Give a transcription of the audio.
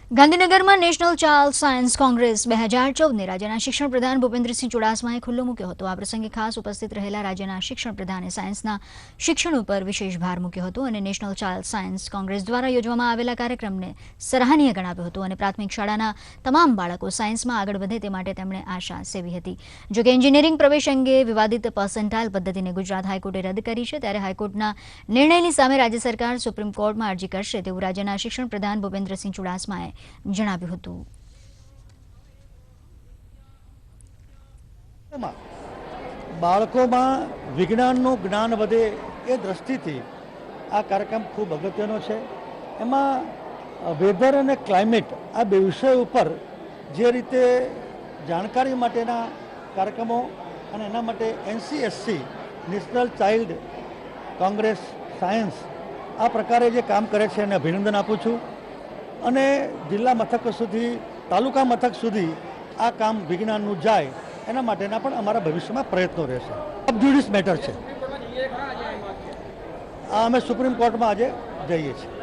ગાંધીનગરમાં national child science Congress 2014ને રાજ્યના શિક્ષણ પ્રધાન ભૂપેન્દ્રસિંહ ચુડાસમાએ ખુલ્લો મૂક્યો હતો। આ પ્રસંગે ખાસ ઉપસ્થિત રહેલા રાજ્યના શિક્ષણ પ્રધાને સાયન્સના શિક્ષણ ઉપર વિશેષ ભાર મૂક્યો હતો અને નેશનલ ચાઇલ્ડ સાયન્સ કોંગ્રેસ દ્વારા યોજવામાં આવેલા કાર્યક્રમને સરાહનીય ગણાવ્યો હતો અને પ્રાથમિક શાળાના તમામ બાળકો સાયન્સમાં આગળ વધે તે માટે તેમણે આશા સેવી હતી। જોકે એન્જિનિયરિંગ પ્રવેશ અંગે વિવાદિત પર્સન્ટાઇલ પદ્ધતિને ગુજરાત હાઈકોર્ટે રદ કરી છે, ત્યારે હાઈકોર્ટના નિર્ણયની સામે રાજ્ય સરકાર સુપ્રીમ કોર્ટમાં અરજી કરશે તેવું રાજ્યના શિક્ષણ પ્રધાન ભૂપેન્દ્રસિંહ ચુડાસમાએ જણાવ્યું હતું। બાળકોમાં વિજ્ઞાનનું જ્ઞાન વધે એ દ્રષ્ટિથી આ કાર્યક્રમ ખૂબ અગત્યનો છે। એમાં વેધર અને ક્લાઇમેટ આ બે વિષય ઉપર જે રીતે જાણકારી માટેના કાર્યક્રમો અને એના માટે NCSC national child Congress science આ પ્રકારે જે કામ કરે છે એને અભિનંદન આપું છું અને જિલ્લા મથક સુધી તાલુકા મથક સુધી આ કામ વિજ્ઞાનનું જાય એના માટેના પણ અમારા ભવિષ્યમાં પ્રયત્નો રહેશે। સબજ્યુડિસ મેટર છે, આ અમે સુપ્રીમ કોર્ટમાં આજે જઈએ છીએ।